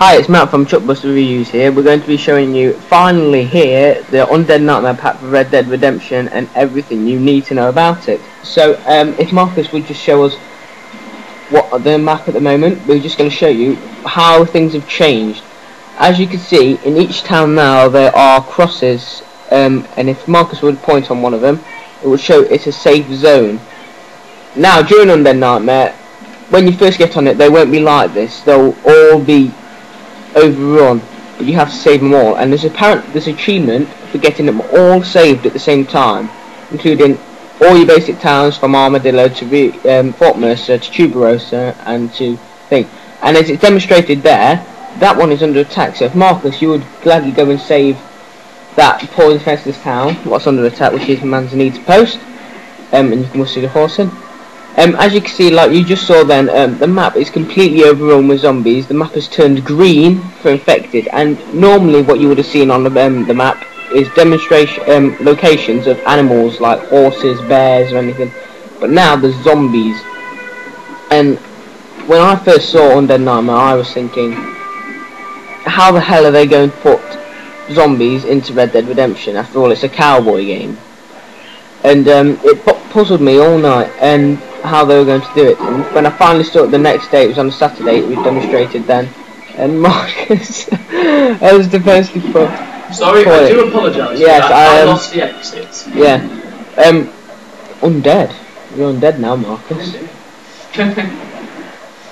Hi, it's Matt from Chuckbuster Reviews here. We're going to be showing you, finally here, the Undead Nightmare pack for Red Dead Redemption and everything you need to know about it. So, if Marcus would just show us what the map at the moment, we're just going to show you how things have changed. As you can see, in each town now there are crosses, and if Marcus would point on one of them, it would show it's a safe zone. Now, during Undead Nightmare, when you first get on it, they won't be like this. They'll all be overrun, but you have to save them all, and there's achievement for getting them all saved at the same time, including all your basic towns from Armadillo to Fort Mercer to Tuberosa and to thing. And as it's demonstrated there, that one is under attack. So if Marcus, you would gladly go and save that poor defenseless town, what's under attack, which is Manzanita Post, and you can also see the horse in. As you can see, like you just saw then, the map is completely overrun with zombies. The map has turned green for infected, and normally what you would have seen on the map is demonstration locations of animals like horses, bears or anything, but now there's zombies. And when I first saw Undead Nightmare, I was thinking, how the hell are they going to put zombies into Red Dead Redemption? After all, it's a cowboy game. And it puzzled me all night and how they were going to do it. And when I finally saw it the next day, it was on a Saturday, it was demonstrated then, and Marcus that was the first put. Sorry, I do apologise. Yes, I lost the exits. Yeah. Undead. You're undead now, Marcus.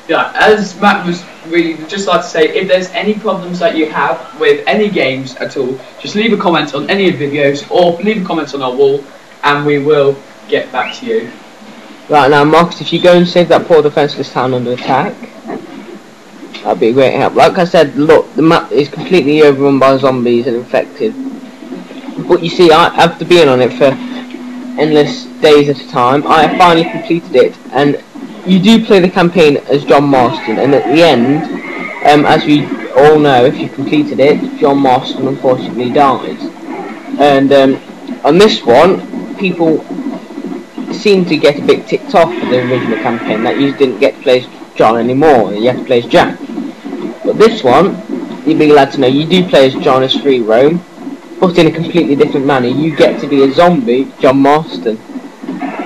Yeah, as Matt was, we would just like to say, if there's any problems that you have with any games at all, just leave a comment on any of the videos or leave a comment on our wall and we will get back to you. Right, now Marcus, if you go and save that poor defenseless town under attack, that'd be a great help. Like I said, look, the map is completely overrun by zombies and infected. But you see, after being on it for endless days at a time, I finally completed it. And you do play the campaign as John Marston, and at the end, as we all know, if you completed it, John Marston unfortunately dies. And on this one, people seem to get a bit ticked off with the original campaign that you didn't get to play as John anymore, you have to play as Jack. But this one, you'd be glad to know, you do play as John as free roam, but in a completely different manner. You get to be a zombie, John Marston,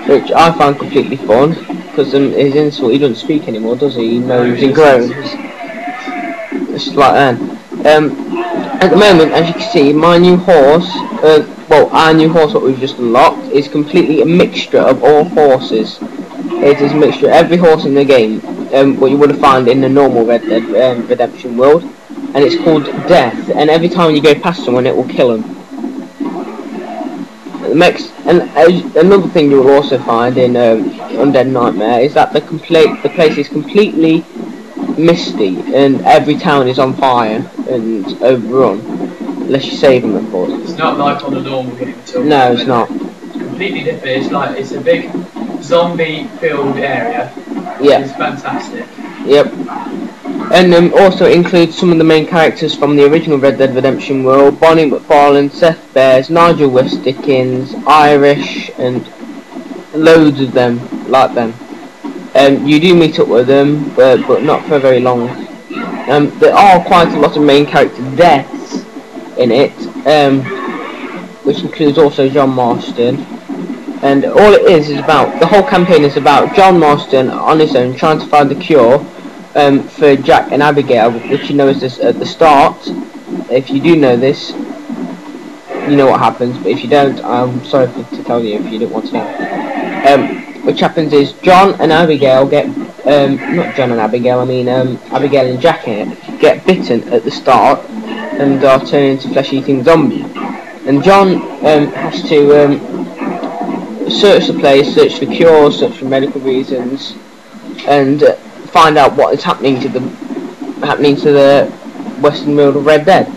which I find completely fun, because his insult, he doesn't speak anymore, does he? He knows and groans. It's just like that. At the moment, as you can see, my new horse, well, our new horse, what we've just unlocked, is completely a mixture of all horses. It is a mixture of every horse in the game, what you would have found in the normal Red Dead Redemption world, and it's called Death, and every time you go past someone it will kill them. Another thing you will also find in Undead Nightmare is that the place is completely misty, and every town is on fire and overrun. Unless you save them, of course. It's not like on a normal game at all. No, it's not. It's completely different. It's a big zombie-filled area. Yeah. It's fantastic. Yep. And also includes some of the main characters from the original Red Dead Redemption world: Bonnie McFarlane, Seth Bears, Nigel West Dickens, Irish, and loads of them like them. You do meet up with them, but not for very long. There are quite a lot of main character deaths in it, which includes also John Marston, and all it is about, the whole campaign is about John Marston on his own trying to find the cure for Jack and Abigail, which you know is this at the start. If you do know this, you know what happens, but if you don't, I'm sorry to tell you if you don't want to know. Which happens is John and Abigail get, not John and Abigail, I mean Abigail and Jack get bitten at the start and are turned into flesh-eating zombies. And John has to search the place, search for cures, search for medical reasons, and find out what is happening to the western world of Red Dead.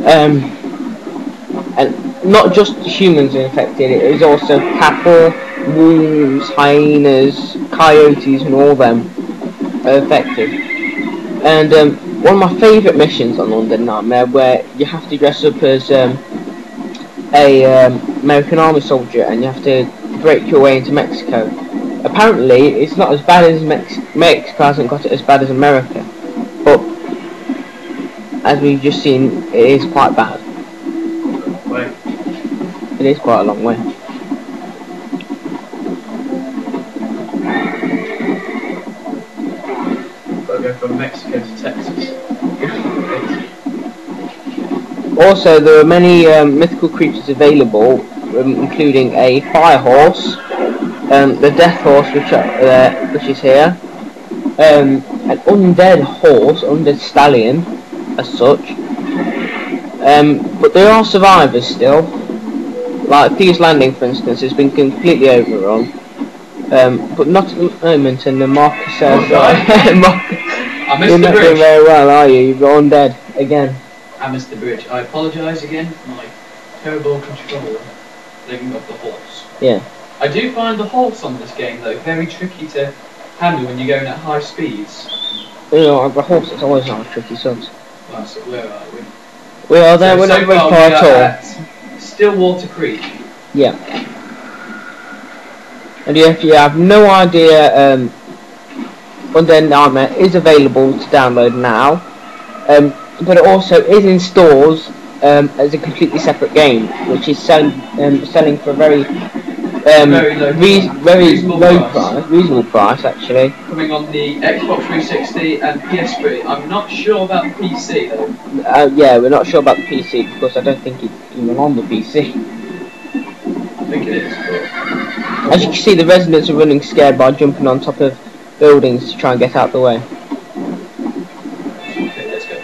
And not just humans are infected; it is also cattle, wolves, hyenas, coyotes, and all them are affected. And one of my favourite missions on Undead Nightmare, where you have to dress up as a American Army soldier and you have to break your way into Mexico. Apparently, it's not as bad as Mexico hasn't got it as bad as America, but as we've just seen, it is quite bad. Wait. It is quite a long way. Gotta go from Mexico to Texas. Also, there are many mythical creatures available, including a fire horse, the death horse, which is here, an undead horse, undead stallion, as such. But there are survivors still. Like Thieves Landing, for instance, has been completely overrun. But not at the moment, and then Marcus says, you're not doing very well, are you? You've got undead again. I missed the bridge. I apologise again for my terrible control legging off the horse. Yeah. I do find the horse on this game, though, very tricky to handle when you're going at high speeds. You know, the horse is always not tricky, sons. Well, so where are we? We are there, we're not very far at all. Stillwater Creek. Yeah. And if you have no idea, Undead Nightmare is available to download now, but it also is in stores as a completely separate game, which is selling for a very reasonable price actually. Coming on the Xbox 360 and PS3. I'm not sure about the PC though. Yeah, we're not sure about the PC because I don't think it's even on the PC. I think it is. But as you can see, the residents are running scared by jumping on top of buildings to try and get out the way. Okay, let's go.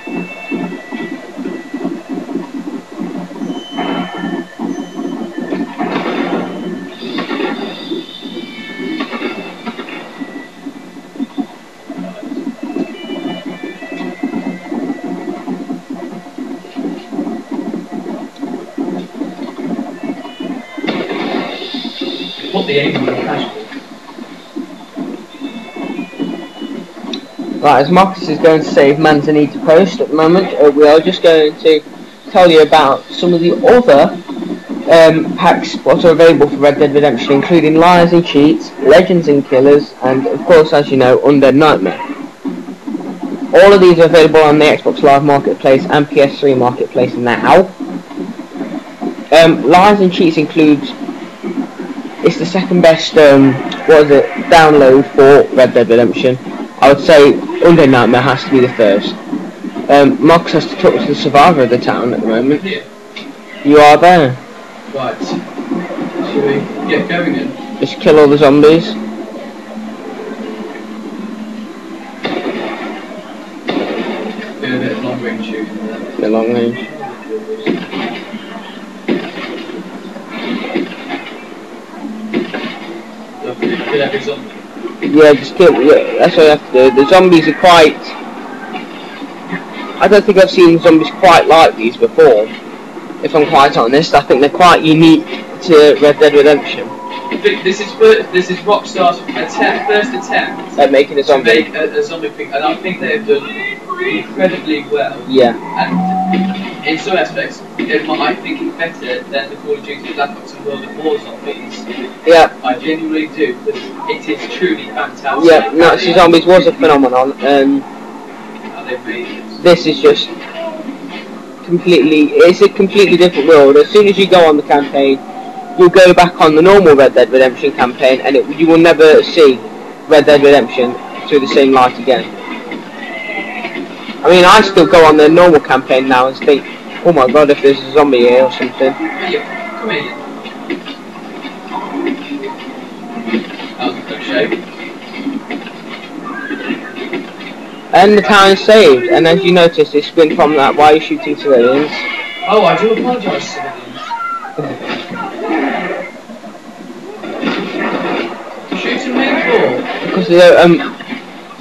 Put the aim on the casual. Right, as Marcus is going to save Manzanita to post at the moment, we are just going to tell you about some of the other packs what are available for Red Dead Redemption, including Liars and Cheats, Legends and Killers, and of course, as you know, Undead Nightmare. All of these are available on the Xbox Live Marketplace and PS3 Marketplace now. Liars and Cheats includes, it's the second best, download for Red Dead Redemption. I would say Undead Nightmare has to be the first. Marcus has to talk to the survivor of the town at the moment. Here. You are there. Right. Should we get going then? Just kill all the zombies. Do a bit of long range shooting there. The long range. Kill every zombie. Yeah, just kill. Yeah, that's what you have to do. The zombies are quite. I don't think I've seen zombies quite like these before. If I'm quite honest, I think they're quite unique to Red Dead Redemption. I think this is Rockstar's first attempt At making a zombie. to make a zombie thing, and I think they've done incredibly well. Yeah. And in some aspects, I think it's better than the Call of Duty Black Ops and World at War zombies. Yeah. I genuinely do, because it is truly fantastic. Yeah, Nazi Zombies was a phenomenon, and how they've made it. this is just it's a completely different world. As soon as you go on the campaign, you'll go back on the normal Red Dead Redemption campaign, and you will never see Red Dead Redemption through the same light again. I mean, I still go on the normal campaign now and think, oh my god, if there's a zombie here or something. Yeah, come here. That was a good shape. And the town is saved, and as you notice, it's been from that, why are you shooting civilians? Oh, I do apologise, civilians. Shooting me for? Because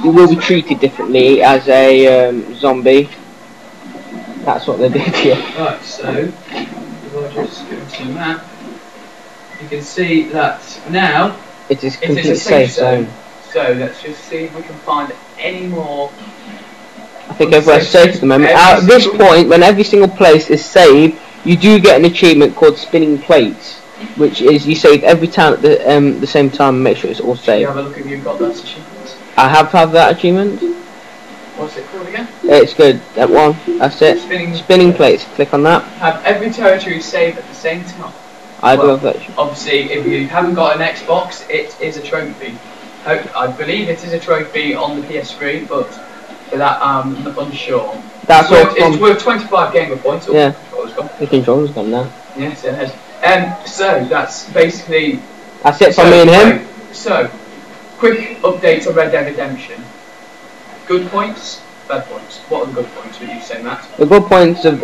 you will be treated differently as a zombie. That's what they did here. Right, so if I just go to the map, you can see that now it is a completely safe zone. So let's just see if we can find any more. I think everywhere's safe at the moment. At this point, when every single place is saved, you do get an achievement called Spinning Plates, which is you save every town at the same time and make sure it's all safe. Have a look if you've got that achievement. I have had that achievement. What's it called again? It's good. That one. That's it. Spinning plates. Click on that. Have every territory saved at the same time. I'd love that. Obviously, if you haven't got an Xbox, it is a trophy. I believe it is a trophy on the PS3, but for that I'm unsure. That's it's worth 25 gamer points. Yeah. The controller's gone now. Yes, it has. So that's basically. That's it for me and him. So, quick update on Red Dead Redemption. Good points, bad points. What are the good points? Would you say, Matt? The good points of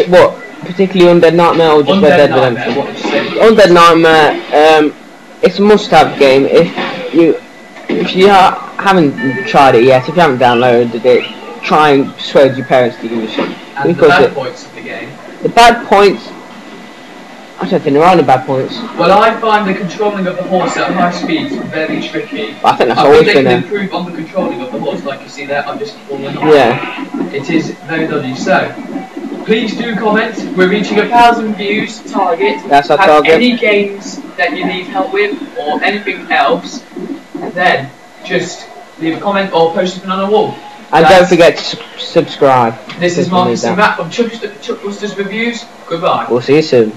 what? Particularly Undead Nightmare or just Red Dead Redemption? What would you say? Undead Nightmare, it's a must-have game. If you haven't tried it yet, if you haven't downloaded it, try and persuade your parents to give it a shot. And the bad points of the game? The bad points, I don't think there are any bad points. Well, I find the controlling of the horse at high speeds very tricky. I think that's always been there. I think they can improve on the controlling of the horse, like you see there. I'm just falling off. Yeah. It is very dodgy. So, please do comment. We're reaching 1,000 views target. That's our target. Any games that you need help with or anything else, then just leave a comment or post something on a wall. And don't forget to subscribe. This is Marcus and Matt from Chuckbuster's Reviews. Goodbye. We'll see you soon.